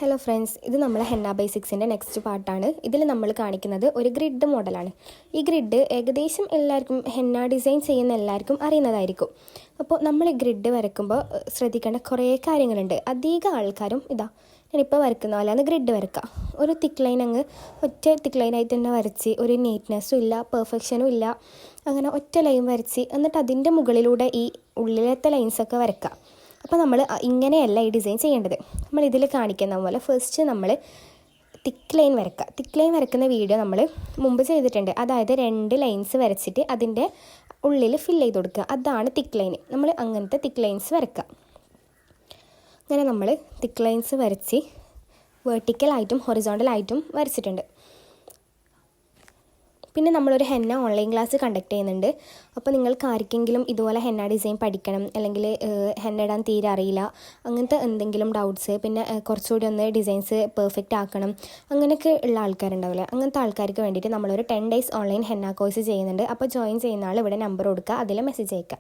Hello friends, ഇത് നമ്മളെ henna ബേസിക്സിൻ്റെ next പാർട്ടാണ്. ഇതിൽ നമ്മൾ കാണിക്കുന്നത് ഒരു ഗ്രിഡ് മോഡലാണ്. ഈ ഗ്രിഡ് ഏകദേശം എല്ലാവർക്കും ഹെന്ന ഡിസൈൻ ചെയ്യുന്ന എല്ലാവർക്കും അറിയുന്നതായിരിക്കും. അപ്പോൾ നമ്മൾ ഗ്രിഡ് വരയ്ക്കുമ്പോൾ ശ്രദ്ധിക്കേണ്ട കുറേ കാര്യങ്ങളുണ്ട്. അധികം ആൾക്കാരും ഞാനിപ്പോൾ വരയ്ക്കുന്ന പോലെയാണ് ഗ്രിഡ് വരയ്ക്കുക. ഒരു തിക്ക് ലൈൻ ഒറ്റ തിക്ക് ലൈനായിട്ട് തന്നെ വരച്ച് ഒരു നീറ്റ്നെസ്സും ഇല്ല, പെർഫെക്ഷനും ഇല്ല. അങ്ങനെ ഒറ്റ ലൈൻ വരച്ച് എന്നിട്ട് അതിൻ്റെ മുകളിലൂടെ ഈ ഉള്ളിലത്തെ ലൈൻസൊക്കെ വരയ്ക്കുക. അപ്പോൾ നമ്മൾ ഇങ്ങനെയല്ല ഈ ഡിസൈൻ ചെയ്യേണ്ടത്. നമ്മൾ ഇതിൽ കാണിക്കുന്ന പോലെ ഫസ്റ്റ് നമ്മൾ തിക്ക് ലൈൻ വരയ്ക്കുക. തിക്ക് ലൈൻ വരയ്ക്കുന്ന വീഡിയോ നമ്മൾ മുമ്പ് ചെയ്തിട്ടുണ്ട്. അതായത് 2 ലൈൻസ് വരച്ചിട്ട് അതിൻ്റെ ഉള്ളിൽ ഫില്ല് ചെയ്ത് കൊടുക്കുക. അതാണ് തിക്ക് ലൈൻ. നമ്മൾ അങ്ങനത്തെ തിക്ക് ലൈൻസ് വരയ്ക്കുക. അങ്ങനെ നമ്മൾ തിക്ക് ലൈൻസ് വരച്ച് വെർട്ടിക്കലായിട്ടും ഹൊറിസോണ്ടലായിട്ടും വരച്ചിട്ടുണ്ട്. പിന്നെ നമ്മളൊരു ഹെന്ന ഓൺലൈൻ ക്ലാസ് കണ്ടക്ട് ചെയ്യുന്നുണ്ട്. അപ്പോൾ നിങ്ങൾക്ക് ആർക്കെങ്കിലും ഇതുപോലെ ഹെന്ന ഡിസൈൻ പഠിക്കണം, അല്ലെങ്കിൽ ഹെന്ന ഇടാൻ തീരെ അറിയില്ല, അങ്ങനത്തെ എന്തെങ്കിലും ഡൗട്ട്സ്, പിന്നെ കുറച്ചുകൂടി ഒന്ന് ഡിസൈൻസ് പെർഫെക്റ്റ് ആക്കണം, അങ്ങനെയൊക്കെ ഉള്ള ആൾക്കാരുണ്ടാവില്ലേ, അങ്ങനത്തെ ആൾക്കാർക്ക് വേണ്ടിയിട്ട് നമ്മളൊരു 10 ഡേയ്സ് ഓൺലൈൻ ഹെന്ന കോഴ്സ് ചെയ്യുന്നുണ്ട്. അപ്പോൾ ജോയിൻ ചെയ്യുന്ന ആൾ ഇവിടെ നമ്പർ കൊടുക്കുക, അതിൽ മെസ്സേജ് അയക്കുക.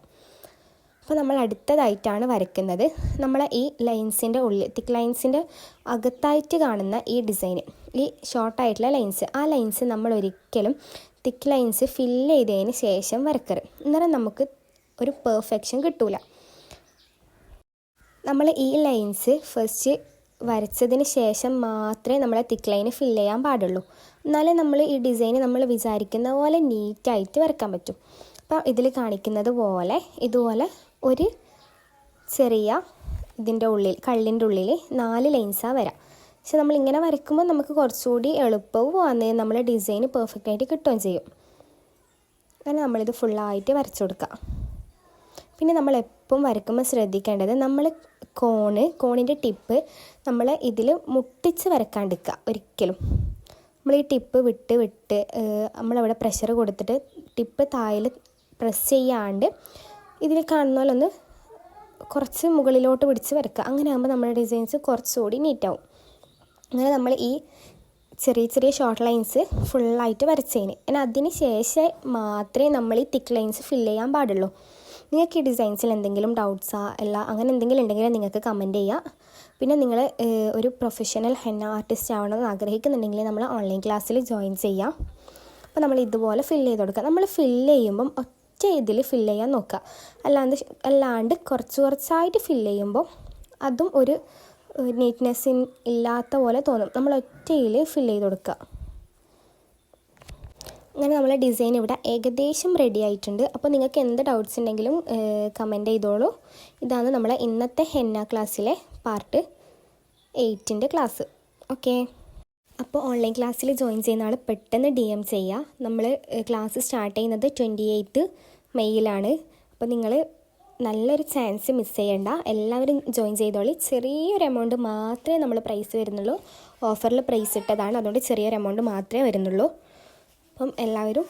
അപ്പോൾ നമ്മൾ അടുത്തതായിട്ടാണ് വരയ്ക്കുന്നത് നമ്മളെ ഈ ലൈൻസിൻ്റെ ഉള്ളിൽ തിക്ക് ലൈൻസിൻ്റെ അകത്തായിട്ട് കാണുന്ന ഈ ഡിസൈന്, ഈ ഷോർട്ടായിട്ടുള്ള ലൈൻസ്, ആ ലൈൻസ് നമ്മൾ ഒരിക്കലും തിക്ക് ലൈൻസ് ഫില്ല് ചെയ്തതിന് ശേഷം വരക്കരുത്. അന്നേരം നമുക്ക് ഒരു പെർഫെക്ഷൻ കിട്ടൂല. നമ്മൾ ഈ ലൈൻസ് ഫസ്റ്റ് വരച്ചതിന് ശേഷം മാത്രമേ നമ്മളെ തിക്ക് ലൈന് ഫില്ല് ചെയ്യാൻ പാടുള്ളൂ. എന്നാലേ നമ്മൾ ഈ ഡിസൈന് നമ്മൾ വിചാരിക്കുന്ന പോലെ നീറ്റായിട്ട് വരക്കാൻ പറ്റും. അപ്പോൾ ഇതിൽ കാണിക്കുന്നത് പോലെ ഇതുപോലെ ഒരു ചെറിയ ഇതിൻ്റെ ഉള്ളിൽ, കള്ളിൻ്റെ ഉള്ളിൽ 4 ലൈൻസാണ് വരാം. പക്ഷെ നമ്മളിങ്ങനെ വരയ്ക്കുമ്പോൾ നമുക്ക് കുറച്ചുകൂടി എളുപ്പവും വന്ന് നമ്മുടെ ഡിസൈന് പെർഫെക്റ്റായിട്ട് കിട്ടുകയും ചെയ്യും. അങ്ങനെ നമ്മളിത് ഫുള്ളായിട്ട് വരച്ചു കൊടുക്കുക. പിന്നെ നമ്മൾ എപ്പം വരയ്ക്കുമ്പോൾ ശ്രദ്ധിക്കേണ്ടത്, നമ്മൾ കോണിൻ്റെ ടിപ്പ് നമ്മൾ ഇതിൽ മുട്ടിച്ച് വരക്കാണ്ടിരിക്കുക ഒരിക്കലും. നമ്മൾ ഈ ടിപ്പ് വിട്ട് നമ്മളവിടെ പ്രഷർ കൊടുത്തിട്ട് ടിപ്പ് താഴെ പ്രസ് ചെയ്യാണ്ട് ഇതിൽ കാണുന്ന പോലെ ഒന്ന് കുറച്ച് മുകളിലോട്ട് പിടിച്ച് വരക്കുക. അങ്ങനെ ആകുമ്പോൾ നമ്മുടെ ഡിസൈൻസ് കുറച്ചുകൂടി നീറ്റാവും. അങ്ങനെ നമ്മൾ ഈ ചെറിയ ചെറിയ ഷോർട്ട് ലൈൻസ് ഫുള്ളായിട്ട് വരച്ചതിന് എന്നാൽ അതിന് ശേഷം മാത്രമേ നമ്മൾ ഈ തിക്ക് ലൈൻസ് ഫില്ല് ചെയ്യാൻ പാടുള്ളൂ. നിങ്ങൾക്ക് ഈ ഡിസൈൻസിൽ എന്തെങ്കിലും ഡൗട്ട്സാ അങ്ങനെ എന്തെങ്കിലും ഉണ്ടെങ്കിൽ നിങ്ങൾക്ക് കമൻറ്റ് ചെയ്യുക. പിന്നെ നിങ്ങൾ ഒരു പ്രൊഫഷണൽ ഹെന്ന ആർട്ടിസ്റ്റ് ആവണമെന്ന് ആഗ്രഹിക്കുന്നുണ്ടെങ്കിൽ നമ്മൾ ഓൺലൈൻ ക്ലാസ്സിൽ ജോയിൻ ചെയ്യാം. അപ്പോൾ നമ്മൾ ഇതുപോലെ ഫില്ല് ചെയ്ത് കൊടുക്കുക. നമ്മൾ ഫില്ല് ചെയ്യുമ്പം ഇതിൽ ഫില്ല് ചെയ്യാൻ നോക്കുക. അല്ലാണ്ട് കുറച്ചായിട്ട് ഫില്ല് ചെയ്യുമ്പോൾ അതും ഒരു നീറ്റ്നെസ് ഇല്ലാത്ത പോലെ തോന്നും. നമ്മൾ ഒറ്റയിൽ ഫില്ല് ചെയ്ത് കൊടുക്കുക. അങ്ങനെ നമ്മളെ ഡിസൈൻ ഇവിടെ ഏകദേശം റെഡി ആയിട്ടുണ്ട്. അപ്പോൾ നിങ്ങൾക്ക് എന്ത് ഡൗട്ട്സ് ഉണ്ടെങ്കിലും കമൻറ്റ് ചെയ്തോളൂ. ഇതാണ് നമ്മളെ ഇന്നത്തെ ഹെന്ന ക്ലാസ്സിലെ പാർട്ട് 8ൻ്റെ ക്ലാസ്. ഓക്കെ, അപ്പോൾ ഓൺലൈൻ ക്ലാസ്സിൽ ജോയിൻ ചെയ്യുന്ന ആൾ പെട്ടെന്ന് DM ചെയ്യുക. നമ്മൾ ക്ലാസ് സ്റ്റാർട്ട് ചെയ്യുന്നത് 28 മെയ്യിലാണ്. അപ്പോൾ നിങ്ങൾ നല്ലൊരു ചാൻസ് മിസ് ചെയ്യേണ്ട, എല്ലാവരും ജോയിൻ ചെയ്തോളി. ചെറിയൊരു എമൗണ്ട് മാത്രമേ നമ്മൾ പ്രൈസ് വരുന്നുള്ളൂ. ഓഫറിൽ പ്രൈസ് ഇട്ടതാണ്, അതുകൊണ്ട് ചെറിയൊരു എമൗണ്ട് മാത്രമേ വരുന്നുള്ളൂ. അപ്പം എല്ലാവരും